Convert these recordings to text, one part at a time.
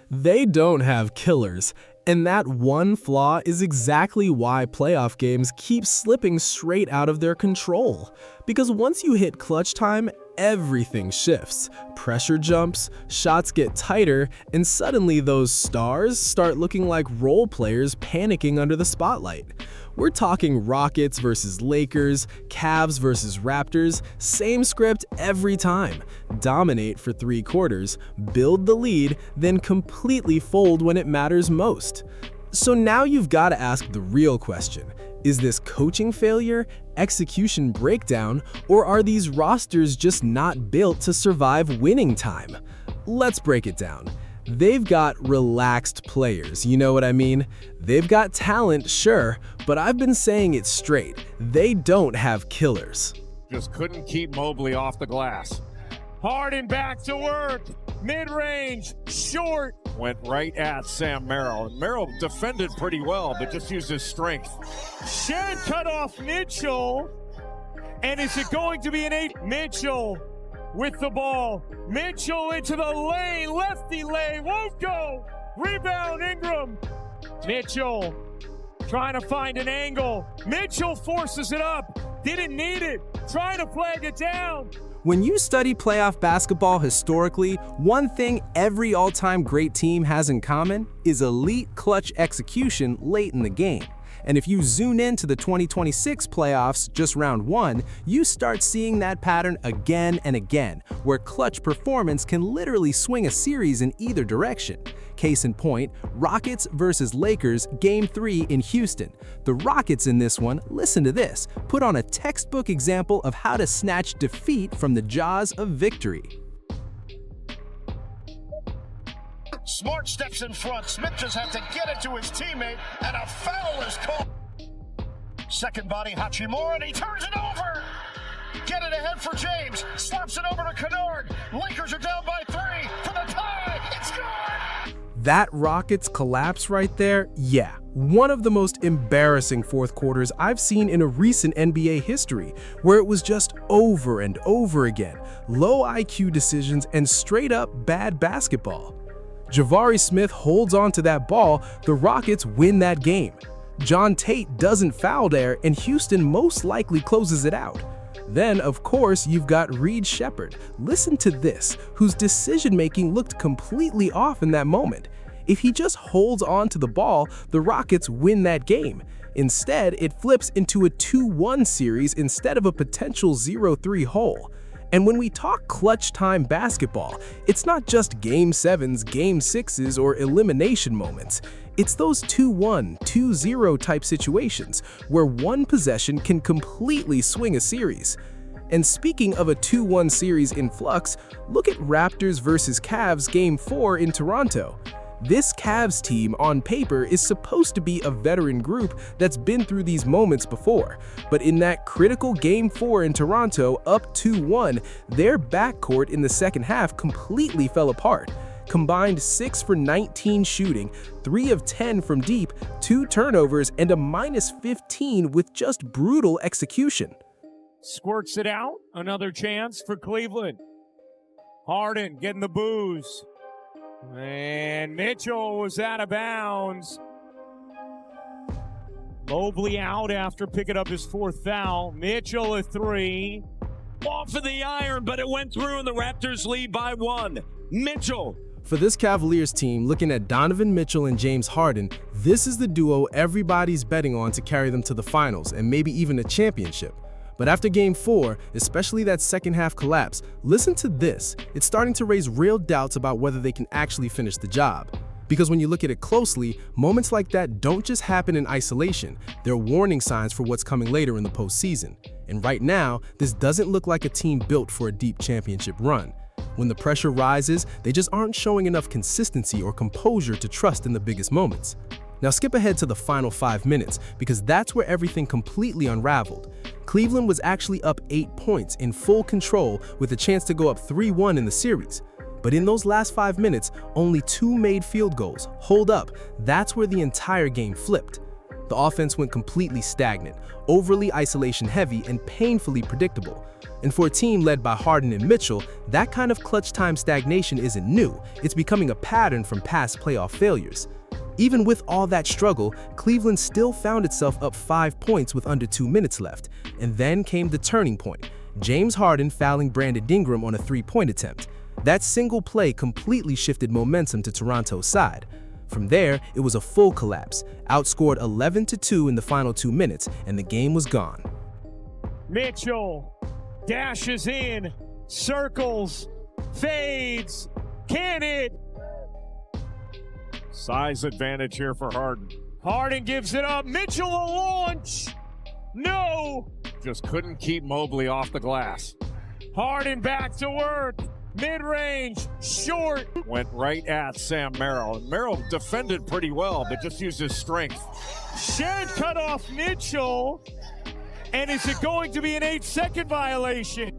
They don't have killers, and that one flaw is exactly why playoff games keep slipping straight out of their control. Because once you hit clutch time, everything shifts. Pressure jumps, shots get tighter, and suddenly those stars start looking like role players panicking under the spotlight. We're talking Rockets versus Lakers, Cavs versus Raptors, same script every time. Dominate for 3 quarters, build the lead, then completely fold when it matters most. So now you've got to ask the real question. Is this coaching failure, execution breakdown, or are these rosters just not built to survive winning time? Let's break it down. They've got relaxed players, you know what I mean? They've got talent, sure, but I've been saying it straight. They don't have killers. Just couldn't keep Mobley off the glass. Harden back to work. Mid-range, short. Went right at Sam Merrill. Merrill defended pretty well, but just used his strength. Shed cut off Mitchell. And is it going to be an 8? Mitchell with the ball. Mitchell into the lane. Lefty lane. Won't go. Rebound Ingram. Mitchell trying to find an angle. Mitchell forces it up. Didn't need it. Trying to flag it down. When you study playoff basketball historically, one thing every all-time great team has in common is elite clutch execution late in the game. And if you zoom into the 2026 playoffs, just round 1, you start seeing that pattern again and again, where clutch performance can literally swing a series in either direction. Case in point, Rockets versus Lakers Game 3 in Houston. The Rockets in this one, listen to this, put on a textbook example of how to snatch defeat from the jaws of victory. Smart steps in front. Smith just had to get it to his teammate, and a foul is called. Second body, Hachimura, and he turns it over. Get it ahead for James. Slaps it over to Kennard. Lakers are down by 3 for the tie. It's good. That Rockets collapse right there, yeah, one of the most embarrassing fourth quarters I've seen in a recent NBA history, where it was just over and over again, low IQ decisions and straight up bad basketball. Jabari Smith holds on to that ball, the Rockets win that game. John Tate doesn't foul there, and Houston most likely closes it out. Then, of course, you've got Reed Shepherd. Listen to this, whose decision-making looked completely off in that moment. If he just holds on to the ball, the Rockets win that game. Instead, it flips into a 2-1 series instead of a potential 0-3 hole. And when we talk clutch time basketball, it's not just Game 7s, Game 6s, or elimination moments. It's those 2-1, 2-0 type situations where one possession can completely swing a series. And speaking of a 2-1 series in flux, look at Raptors versus Cavs Game 4 in Toronto. This Cavs team on paper is supposed to be a veteran group that's been through these moments before, but in that critical Game 4 in Toronto, up 2-1, their backcourt in the second half completely fell apart. Combined 6 for 19 shooting, 3 of 10 from deep, 2 turnovers, and a -15 with just brutal execution. Squirts it out. Another chance for Cleveland. Harden getting the boos. And Mitchell was out of bounds. Mobley out after picking up his 4th foul. Mitchell a 3. Off of the iron, but it went through and the Raptors lead by 1. Mitchell. For this Cavaliers team, looking at Donovan Mitchell and James Harden, this is the duo everybody's betting on to carry them to the finals and maybe even a championship. But after Game 4, especially that second half collapse, listen to this. It's starting to raise real doubts about whether they can actually finish the job. Because when you look at it closely, moments like that don't just happen in isolation. They're warning signs for what's coming later in the postseason. And right now, this doesn't look like a team built for a deep championship run. When the pressure rises, they just aren't showing enough consistency or composure to trust in the biggest moments. Now skip ahead to the final 5 minutes, because that's where everything completely unraveled. Cleveland was actually up 8 points in full control with a chance to go up 3-1 in the series. But in those last 5 minutes, only 2 made field goals. Hold up, that's where the entire game flipped. The offense went completely stagnant, overly isolation-heavy, and painfully predictable. And for a team led by Harden and Mitchell, that kind of clutch-time stagnation isn't new. It's becoming a pattern from past playoff failures. Even with all that struggle, Cleveland still found itself up 5 points with under 2 minutes left. And then came the turning point. James Harden fouling Brandon Ingram on a 3-point attempt. That single play completely shifted momentum to Toronto's side. From there, it was a full collapse, outscored 11-2 in the final 2 minutes, and the game was gone. Mitchell dashes in, circles, fades, can it? Size advantage here for Harden. Harden gives it up, Mitchell a launch! No! Just couldn't keep Mobley off the glass. Harden back to work. Mid-range, short. Went right at Sam Merrill. Merrill defended pretty well, but just used his strength. Shed cut off Mitchell. And is it going to be an 8-second violation?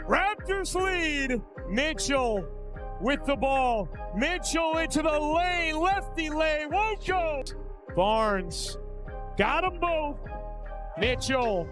Raptors lead. Mitchell with the ball. Mitchell into the lane. Lefty lane. Won't go. Barnes got them both. Mitchell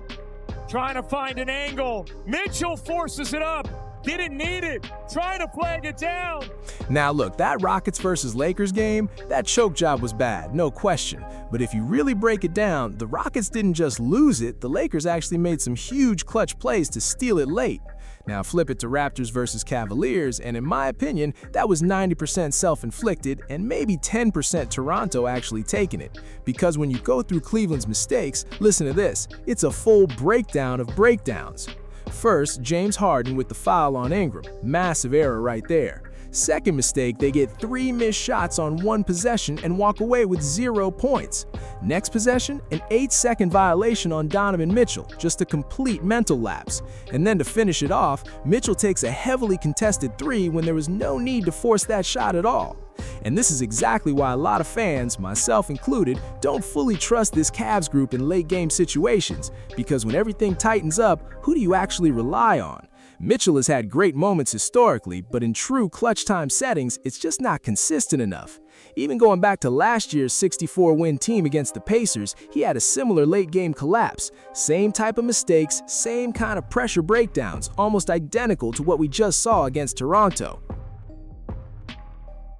trying to find an angle. Mitchell forces it up. Didn't need it. Trying to flag it down. Now look, that Rockets versus Lakers game, that choke job was bad, no question. But if you really break it down, the Rockets didn't just lose it, the Lakers actually made some huge clutch plays to steal it late. Now flip it to Raptors versus Cavaliers, and in my opinion, that was 90% self-inflicted and maybe 10% Toronto actually taking it. Because when you go through Cleveland's mistakes, listen to this, it's a full breakdown of breakdowns. First, James Harden with the foul on Ingram, massive error right there. Second mistake, they get 3 missed shots on 1 possession and walk away with 0 points. Next possession, an 8-second violation on Donovan Mitchell, just a complete mental lapse. And then to finish it off, Mitchell takes a heavily contested 3 when there was no need to force that shot at all. And this is exactly why a lot of fans, myself included, don't fully trust this Cavs group in late-game situations, because when everything tightens up, who do you actually rely on? Mitchell has had great moments historically, but in true clutch-time settings, it's just not consistent enough. Even going back to last year's 64-win team against the Pacers, he had a similar late-game collapse. Same type of mistakes, same kind of pressure breakdowns, almost identical to what we just saw against Toronto.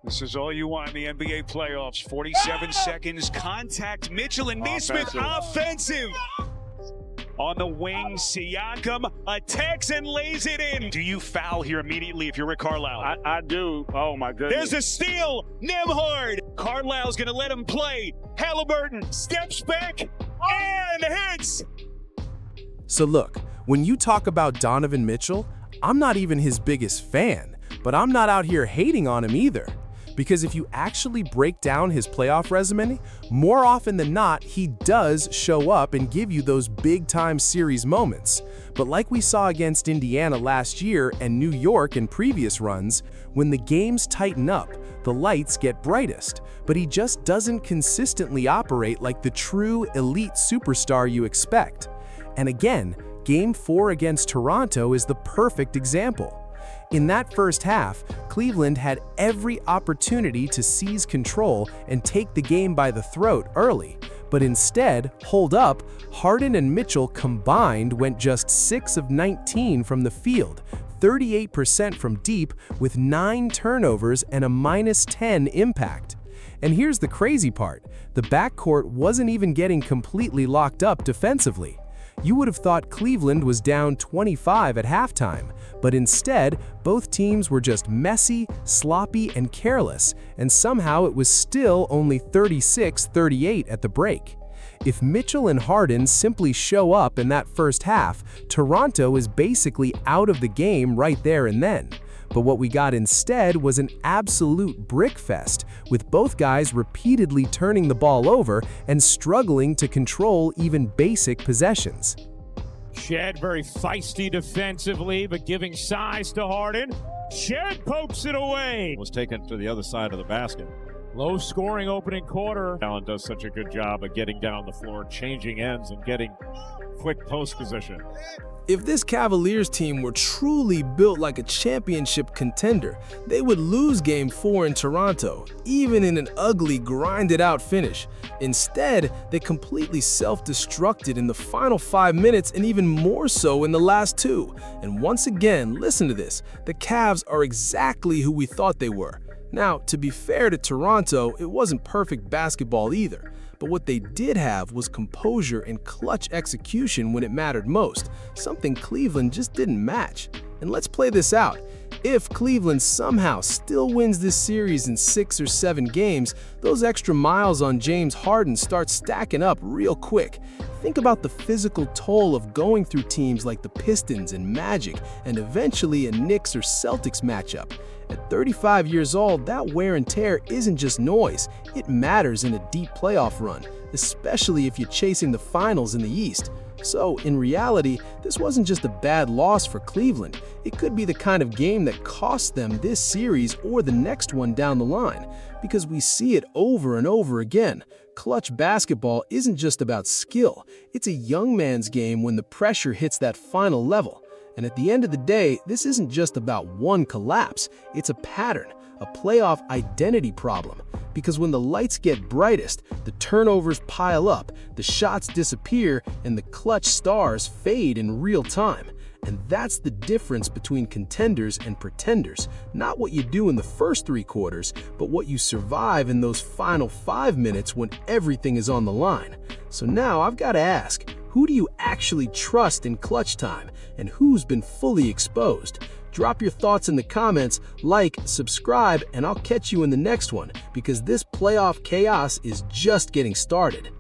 This is all you want in the NBA playoffs. 47 seconds, contact, Mitchell and Nesmith, offensive. On the wing, Siakam attacks and lays it in. Do you foul here immediately if you're Rick Carlisle? I do. Oh, my goodness. There's a steal. Nembhard. Carlisle's going to let him play. Halliburton steps back and hits. So look, when you talk about Donovan Mitchell, I'm not even his biggest fan, but I'm not out here hating on him either. Because if you actually break down his playoff resume, more often than not, he does show up and give you those big-time series moments. But like we saw against Indiana last year and New York in previous runs, when the games tighten up, the lights get brightest. But he just doesn't consistently operate like the true elite superstar you expect. And again, Game 4 against Toronto is the perfect example. In that first half, Cleveland had every opportunity to seize control and take the game by the throat early, but instead, hold up, Harden and Mitchell combined went just 6 of 19 from the field, 38% from deep with 9 turnovers and a -10 impact. And here's the crazy part, the backcourt wasn't even getting completely locked up defensively. You would have thought Cleveland was down 25 at halftime, but instead, both teams were just messy, sloppy, and careless, and somehow it was still only 36-38 at the break. If Mitchell and Harden simply show up in that first half, Toronto is basically out of the game right there and then. But what we got instead was an absolute brickfest, with both guys repeatedly turning the ball over and struggling to control even basic possessions. Shed very feisty defensively, but giving size to Harden. Shed pokes it away. Was taken to the other side of the basket. Low scoring opening quarter. Allen does such a good job of getting down the floor, changing ends, and getting quick post position. If this Cavaliers team were truly built like a championship contender, they would lose Game 4 in Toronto, even in an ugly, grinded-out finish. Instead, they completely self-destructed in the final 5 minutes and even more so in the last 2. And once again, listen to this, the Cavs are exactly who we thought they were. Now, to be fair to Toronto, it wasn't perfect basketball either. But what they did have was composure and clutch execution when it mattered most, something Cleveland just didn't match. And let's play this out. If Cleveland somehow still wins this series in 6 or 7 games, those extra miles on James Harden start stacking up real quick. Think about the physical toll of going through teams like the Pistons and Magic, and eventually a Knicks or Celtics matchup. At 35 years old, that wear and tear isn't just noise, it matters in a deep playoff run, especially if you're chasing the finals in the East. So, in reality, this wasn't just a bad loss for Cleveland. It could be the kind of game that costs them this series or the next one down the line, because we see it over and over again. Clutch basketball isn't just about skill, it's a young man's game when the pressure hits that final level. And at the end of the day, this isn't just about one collapse, it's a pattern, a playoff identity problem. Because when the lights get brightest, the turnovers pile up, the shots disappear, and the clutch stars fade in real time. And that's the difference between contenders and pretenders. Not what you do in the first 3 quarters, but what you survive in those final 5 minutes when everything is on the line. So now I've got to ask, who do you actually trust in clutch time, and who's been fully exposed? Drop your thoughts in the comments, like, subscribe, and I'll catch you in the next one, because this playoff chaos is just getting started.